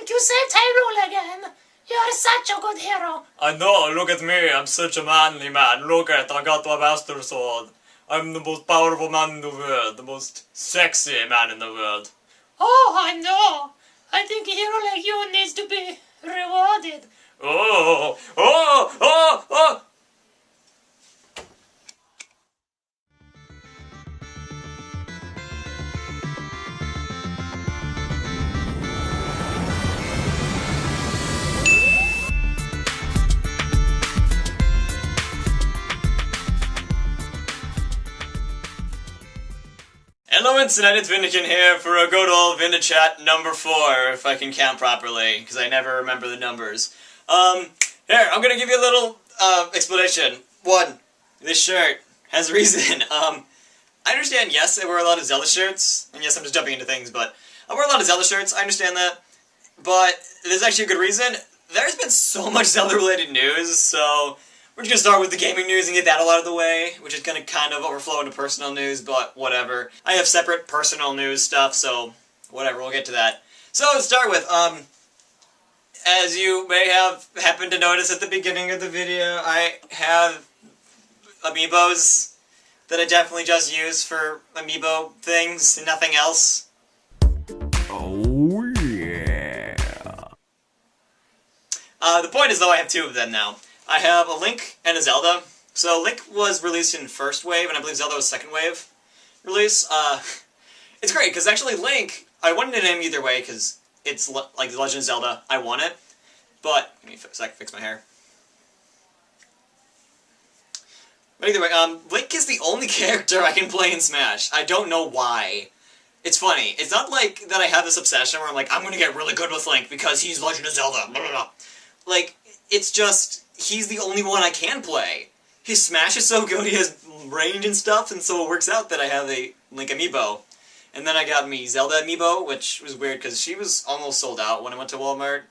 think you saved Hyrule again. You're such a good hero. I know, look at me, I'm such a manly man. Look at, I got my Master Sword. I'm the most powerful man in the world, the most sexy man in the world. Oh, I know. I think a hero like you needs to be rewarded. Oh, oh, oh, oh! Hello Internet, it's Vyndichat here for a good old Vyndichat number 4, if I can count properly, because I never remember the numbers. Here, I'm gonna give you a little, explanation. 1, this shirt has a reason. I understand, yes, I wear a lot of Zelda shirts, and yes, I'm just jumping into things, but I wear a lot of Zelda shirts, I understand that, but there's actually a good reason. There's been so much Zelda-related news, so we're just gonna start with the gaming news and get that all out of the way, which is gonna kind of overflow into personal news, but whatever. I have separate personal news stuff, so whatever, we'll get to that. So, to start with, as you may have happened to notice at the beginning of the video, I have amiibos that I definitely just use for amiibo things and nothing else. Oh yeah. The point is, though, I have 2 of them now. I have a Link and a Zelda. So Link was released in first wave, and I believe Zelda was second wave release. It's great, because actually Link, I wanted to name either way, because it's like The Legend of Zelda, I want it. But, give me a sec, fix my hair. But either way, Link is the only character I can play in Smash. I don't know why. It's funny. It's not like that I have this obsession where I'm like, I'm gonna get really good with Link because he's Legend of Zelda, blah, blah, blah. Like, it's just, he's the only one I can play. His Smash is so good, he has range and stuff, and so it works out that I have a Link amiibo. And then I got me Zelda amiibo, which was weird because she was almost sold out when I went to Walmart.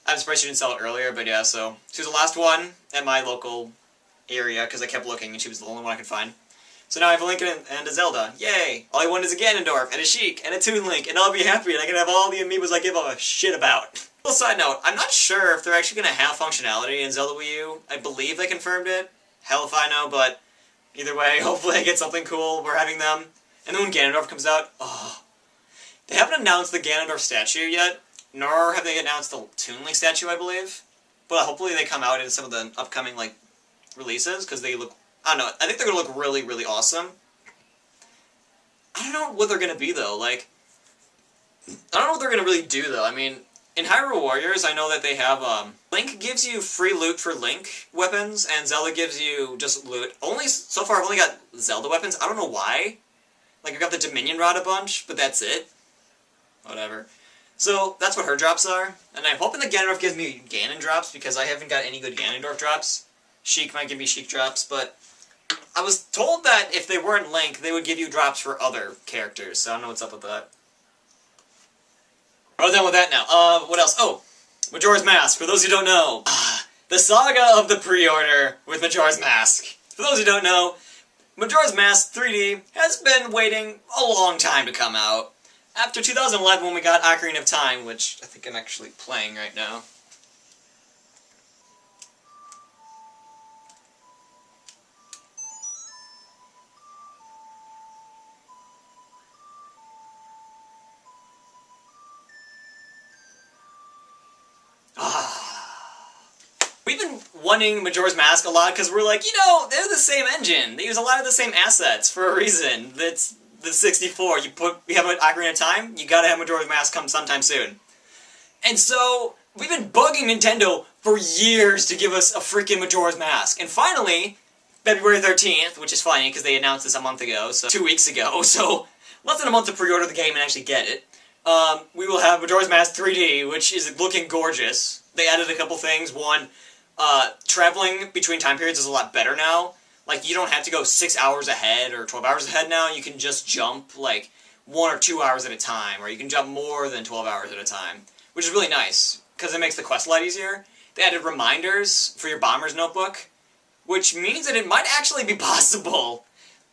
I'm surprised she didn't sell it earlier, but yeah, so she was the last one at my local area because I kept looking and she was the only one I could find. So now I have a Link and a Zelda. Yay! All I want is a Ganondorf, and a Sheik, and a Toon Link, and I'll be happy, and I can have all the amiibos I give a shit about. Little side note, I'm not sure if they're actually going to have functionality in Zelda Wii U. I believe they confirmed it. Hell if I know, but either way, hopefully I get something cool. We're having them. And then when Ganondorf comes out, oh. They haven't announced the Ganondorf statue yet, nor have they announced the Toon Link statue, I believe. But hopefully they come out in some of the upcoming, like, releases, because they look, I don't know, I think they're going to look really, really awesome. I don't know what they're going to be, though. Like, I don't know what they're going to really do, though. I mean, in Hyrule Warriors, I know that they have, Link gives you free loot for Link weapons, and Zelda gives you just loot. So far I've only got Zelda weapons. I don't know why. Like, I got the Dominion Rod a bunch, but that's it. Whatever. So, that's what her drops are. And I'm hoping that Ganondorf gives me Ganon drops, because I haven't got any good Ganondorf drops. Sheik might give me Sheik drops, but I was told that if they weren't Link, they would give you drops for other characters, so I don't know what's up with that. We're done with that now. What else? Oh, Majora's Mask. For those who don't know, the saga of the pre-order with Majora's Mask. For those who don't know, Majora's Mask 3D has been waiting a long time to come out. After 2011 when we got Ocarina of Time, which I think I'm actually playing right now. We've been wanting Majora's Mask a lot because we're like, you know, they're the same engine. They use a lot of the same assets for a reason. That's the 64. You have an Ocarina of Time, you gotta have Majora's Mask come sometime soon. And so, we've been bugging Nintendo for years to give us a freaking Majora's Mask. And finally, February 13th, which is funny because they announced this a month ago, so 2 weeks ago, so less than a month to pre-order the game and actually get it. We will have Majora's Mask 3D, which is looking gorgeous. They added a couple things. One, traveling between time periods is a lot better now. Like, you don't have to go 6 hours ahead or 12 hours ahead now. You can just jump, like, 1 or 2 hours at a time, or you can jump more than 12 hours at a time, which is really nice, because it makes the quest a lot easier. They added reminders for your Bomber's Notebook, which means that it might actually be possible,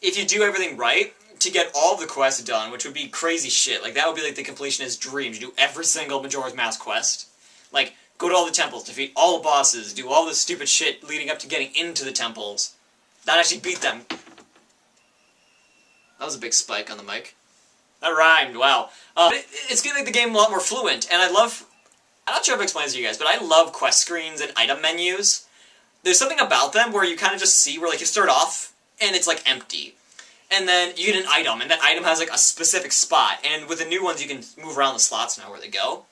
if you do everything right, to get all the quests done, which would be crazy shit. Like, that would be like the completionist's dream, to do every single Majora's Mask quest. Like, go to all the temples, defeat all the bosses, do all this stupid shit leading up to getting into the temples. Not actually beat them. That was a big spike on the mic. That rhymed, wow. It's gonna make the game a lot more fluent, and I'm not sure if it explains to you guys, but I love quest screens and item menus. There's something about them where you kind of just see where, like, you start off, and it's, like, empty. And then you get an item, and that item has, like, a specific spot, and with the new ones you can move around the slots now where they go.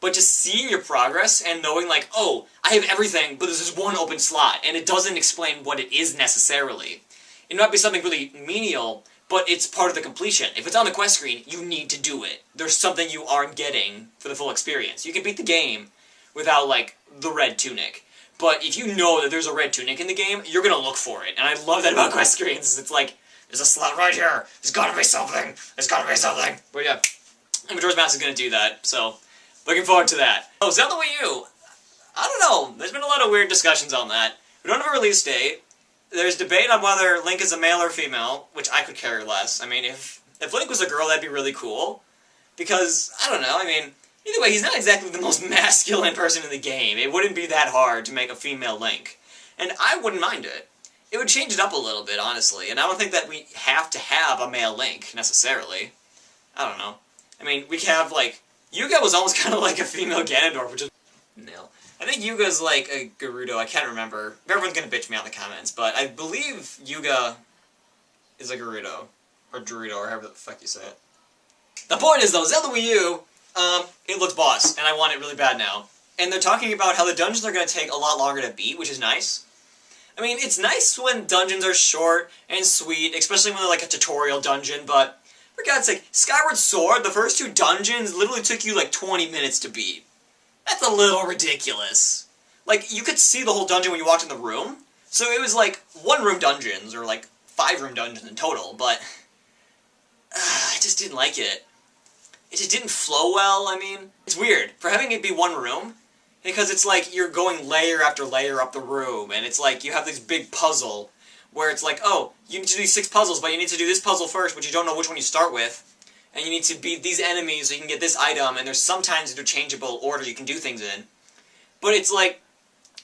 But just seeing your progress and knowing, like, oh, I have everything, but there's this one open slot, and it doesn't explain what it is necessarily. It might be something really menial, but it's part of the completion. If it's on the quest screen, you need to do it. There's something you aren't getting for the full experience. You can beat the game without, like, the red tunic. But if you know that there's a red tunic in the game, you're gonna look for it. And I love that about quest screens. It's like, there's a slot right here. There's gotta be something. There's gotta be something. But yeah, Majora's Mask is gonna do that, so looking forward to that. Oh, Zelda Wii U. I don't know. There's been a lot of weird discussions on that. We don't have a release date. There's debate on whether Link is a male or female, which I could care less. I mean, if Link was a girl, that'd be really cool. Because, I don't know, I mean, either way, he's not exactly the most masculine person in the game. It wouldn't be that hard to make a female Link. And I wouldn't mind it. It would change it up a little bit, honestly. And I don't think that we have to have a male Link, necessarily. I don't know. I mean, we have, like, Yuga was almost kind of like a female Ganondorf, which is... No. I think Yuga's like a Gerudo, I can't remember. Everyone's gonna bitch me out in the comments, but I believe Yuga is a Gerudo. Or Gerudo, or however the fuck you say it. The point is, though, Zelda Wii U, it looks boss, and I want it really bad now. And they're talking about how the dungeons are gonna take a lot longer to beat, which is nice. I mean, it's nice when dungeons are short and sweet, especially when they're like a tutorial dungeon, but for God's sake, Skyward Sword, the first 2 dungeons literally took you like 20 minutes to beat. That's a little ridiculous. Like, you could see the whole dungeon when you walked in the room, so it was like 1-room dungeons, or like 5-room dungeons in total, but I just didn't like it. It just didn't flow well, I mean. It's weird, for having it be 1 room, because it's like you're going layer after layer up the room, and it's like you have this big puzzle, where it's like, oh, you need to do 6 puzzles, but you need to do this puzzle first, but you don't know which one you start with. And you need to beat these enemies so you can get this item, and there's sometimes interchangeable order you can do things in. But it's like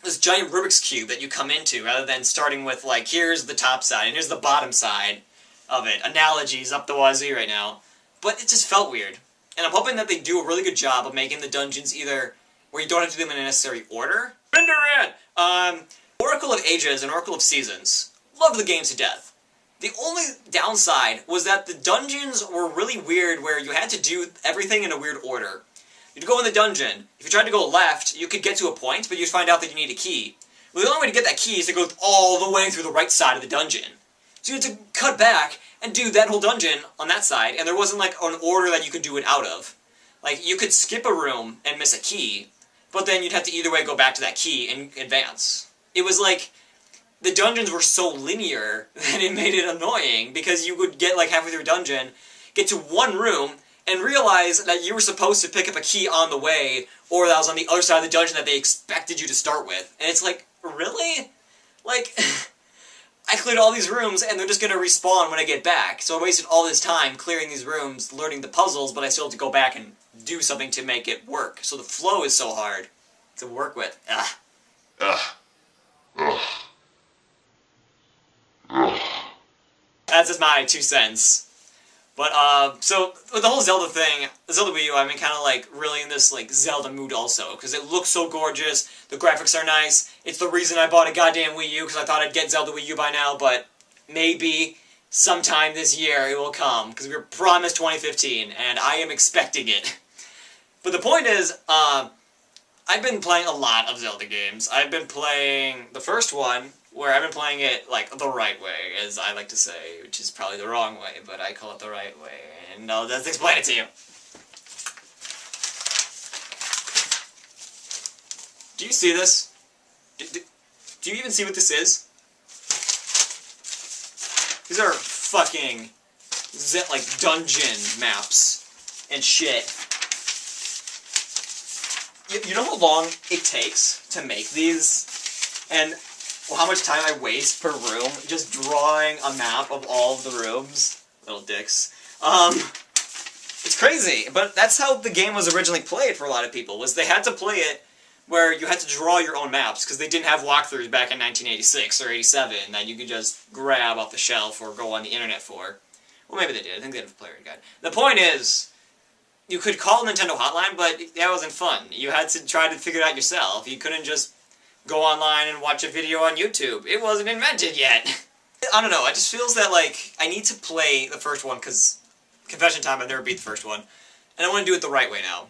this giant Rubik's Cube that you come into, rather than starting with, like, here's the top side, and here's the bottom side of it. Analogies up the wazoo right now. But it just felt weird. And I'm hoping that they do a really good job of making the dungeons either where you don't have to do them in a necessary order. Vyndichat! Oracle of Ages and Oracle of Seasons. Loved the games to death. The only downside was that the dungeons were really weird, where you had to do everything in a weird order. You'd go in the dungeon. If you tried to go left, you could get to a point, but you'd find out that you need a key. Well, the only way to get that key is to go all the way through the right side of the dungeon. So you had to cut back and do that whole dungeon on that side, and there wasn't, like, an order that you could do it out of. Like, you could skip a room and miss a key, but then you'd have to either way go back to that key and advance. It was like... the dungeons were so linear that it made it annoying, because you would get like halfway through a dungeon, get to 1 room, and realize that you were supposed to pick up a key on the way, or that was on the other side of the dungeon that they expected you to start with. And it's like, really? Like, I cleared all these rooms, and they're just gonna respawn when I get back. So I wasted all this time clearing these rooms, learning the puzzles, but I still have to go back and do something to make it work. So the flow is so hard to work with. Ugh. That's just my 2 cents. But, so, with the whole Zelda thing, Zelda Wii U, I'm kind of, like, really in this, like, Zelda mood also, because it looks so gorgeous, the graphics are nice, it's the reason I bought a goddamn Wii U, because I thought I'd get Zelda Wii U by now, but maybe sometime this year it will come, because we were promised 2015, and I am expecting it. But the point is, I've been playing a lot of Zelda games. I've been playing the first one, where I've been playing it, like, the right way, as I like to say, which is probably the wrong way, but I call it the right way, and I'll just explain it to you. Do you see this? Do you even see what this is? These are fucking, like, dungeon maps and shit. You know how long it takes to make these? And... well, how much time I waste per room just drawing a map of all of the rooms? Little dicks. It's crazy, but that's how the game was originally played for a lot of people, was they had to play it where you had to draw your own maps, because they didn't have walkthroughs back in 1986 or 87 that you could just grab off the shelf or go on the internet for. Well, maybe they did. I think they had a player guide. The point is, you could call Nintendo Hotline, but that wasn't fun. You had to try to figure it out yourself. You couldn't just go online and watch a video on YouTube. It wasn't invented yet. I don't know, it just feels that, like, I need to play the first one, because, confession time, I've never beat the first one. And I want to do it the right way now.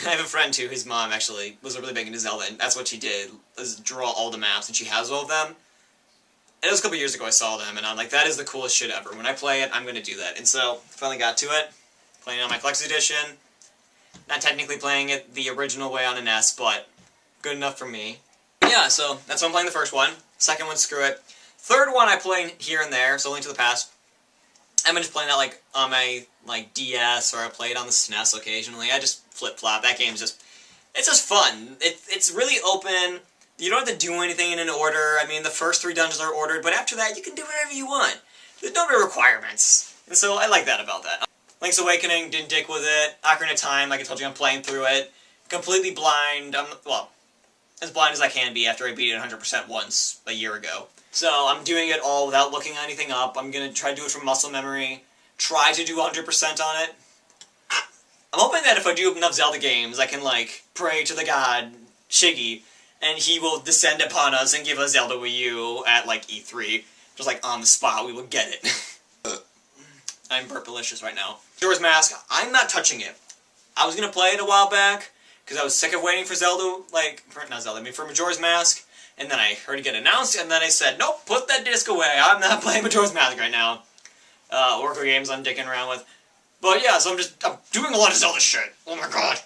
I have a friend, too, his mom, actually, was really big into Zelda, and that's what she did, was draw all the maps, and she has all of them. And it was a couple years ago I saw them, and I'm like, that is the coolest shit ever. When I play it, I'm going to do that. And so, finally got to it, playing on my Collector's Edition. Not technically playing it the original way on an NES, but good enough for me. Yeah, so that's why I'm playing the first one. Second one, screw it. Third one I play here and there, so Link to the Past. I've been just playing that like on my DS, or I play it on the SNES occasionally. I just flip-flop. That game's just, it's just fun. It's really open. You don't have to do anything in an order. I mean, the first 3 dungeons are ordered, but after that, you can do whatever you want. There's no real requirements. And so I like that about that. Link's Awakening, didn't dick with it. Ocarina of Time, like I told you, I'm playing through it. Completely blind. Well, as blind as I can be after I beat it 100% once a year ago. So I'm doing it all without looking anything up. I'm going to try to do it from muscle memory. Try to do 100% on it. I'm hoping that if I do enough Zelda games, I can, like, pray to the god Shiggy, and he will descend upon us and give us Zelda Wii U at, like, E3. Just, like, on the spot, we will get it. I'm burpalicious right now. Majora's Mask, I'm not touching it. I was going to play it a while back, because I was sick of waiting for Zelda, for Majora's Mask. And then I heard it get announced, and then I said, nope, put that disc away. I'm not playing Majora's Mask right now. Oracle games I'm dicking around with. But yeah, so I'm doing a lot of Zelda shit. Oh my god.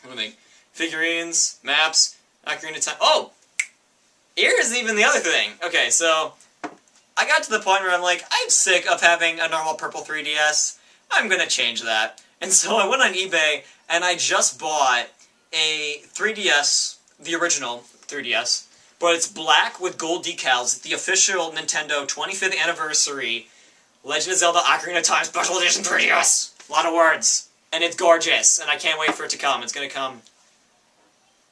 What do I mean? Figurines, maps, Ocarina of Time. Oh! Here's even the other thing. Okay, so I got to the point where I'm like, I'm sick of having a normal purple 3DS. I'm gonna change that. And so I went on eBay, and I just bought a 3DS, the original 3DS, but it's black with gold decals, the official Nintendo 25th Anniversary Legend of Zelda Ocarina of Time Special Edition 3DS. A lot of words. And it's gorgeous, and I can't wait for it to come. It's gonna come,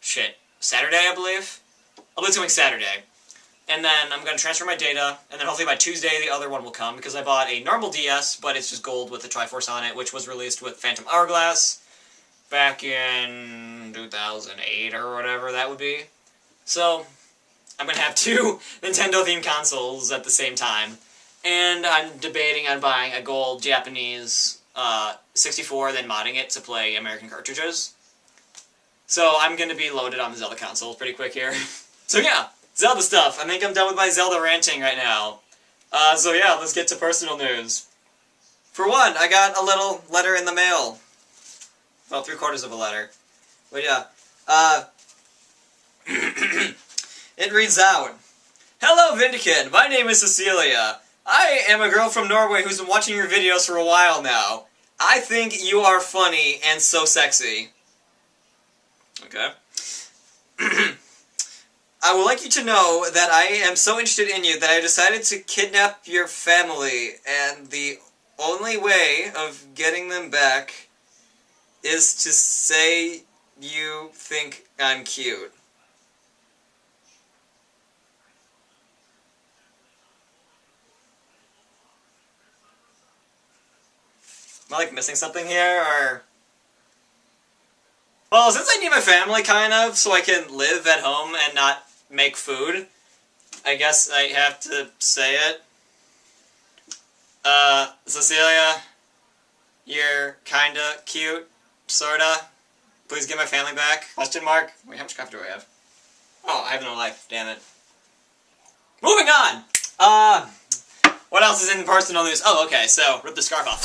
Saturday, I believe? I believe it's coming Saturday. And then I'm gonna transfer my data, and then hopefully by Tuesday the other one will come, because I bought a normal DS, but it's just gold with the Triforce on it, which was released with Phantom Hourglass back in 2008 or whatever that would be. So, I'm going to have 2 Nintendo-themed consoles at the same time. And I'm debating on buying a gold Japanese 64, then modding it to play American cartridges. So, I'm going to be loaded on the Zelda console pretty quick here. So yeah, Zelda stuff. I think I'm done with my Zelda ranting right now. So yeah, let's get to personal news. For one, I got a little letter in the mail. About 3/4 of a letter. But yeah, it reads out, hello Vyndichat, my name is Cecilia. I am a girl from Norway who's been watching your videos for a while now. I think you are funny and so sexy. Okay. I would like you to know that I am so interested in you that I decided to kidnap your family, and the only way of getting them back is to say you think I'm cute. Am I, like, missing something here, or...? Well, since I need my family, kind of, so I can live at home and not make food, I guess I have to say it. Cecilia, you're kinda cute, sorta. Please get my family back? Question mark? Wait, how much crap do I have? Oh, I have no life, damn it. Moving on! What else is in personal news? Oh, okay, so, rip the scarf off.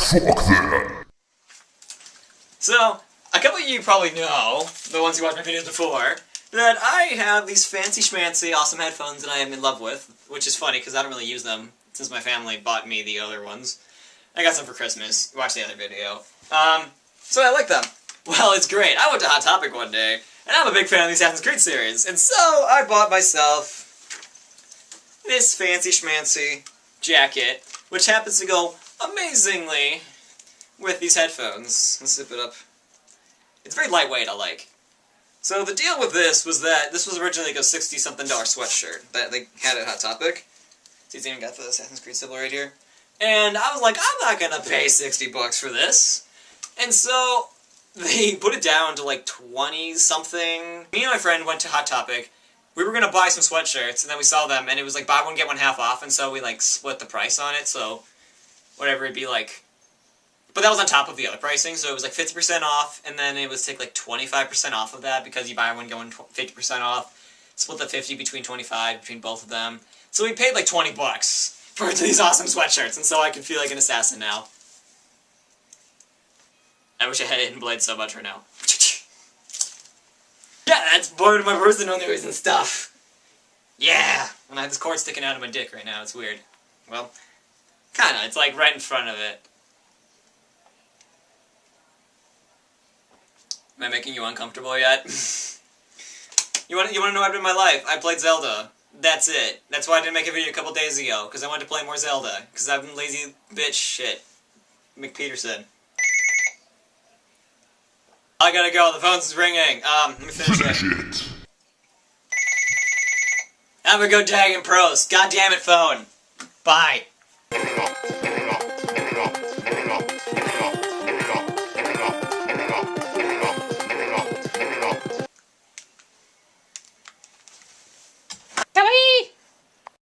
So, a couple of you probably know, the ones who watched my videos before, that I have these fancy schmancy awesome headphones that I am in love with, which is funny because I don't really use them since my family bought me the other ones. I got some for Christmas. Watch the other video. So I like them. Well, it's great. I went to Hot Topic one day, and I'm a big fan of the Assassin's Creed series, and so I bought myself this fancy schmancy jacket, which happens to go amazingly with these headphones. Let's zip it up. It's very lightweight, I like. So the deal with this was that this was originally like a $60-something sweatshirt that they had at Hot Topic. See, it's even got the Assassin's Creed symbol right here. And I was like, I'm not gonna pay $60 for this. And so they put it down to like 20-something. Me and my friend went to Hot Topic. We were gonna buy some sweatshirts, and then we saw them, and it was like buy one get one half off, and so we like split the price on it. So whatever it'd be like. But that was on top of the other pricing, so it was like 50% off, and then it would take like 25% off of that because you buy one get one 50% off. Split the 50 between 25 between both of them. So we paid like $20 for these awesome sweatshirts, and so I can feel like an assassin now. I wish I had Hidden Blade so much right now. Yeah, that's part of my personal news and stuff. Yeah! And I have this cord sticking out of my dick right now, it's weird. Well, kinda, it's like right in front of it. Am I making you uncomfortable yet? You want to know what happened in my life? I played Zelda. That's it. That's why I didn't make a video a couple days ago, because I wanted to play more Zelda. Because I've been lazy bitch shit. McPeterson. I gotta go, the phone's ringing. Let me finish it. I'm gonna go Dragon Pros. God damn it, phone. Bye.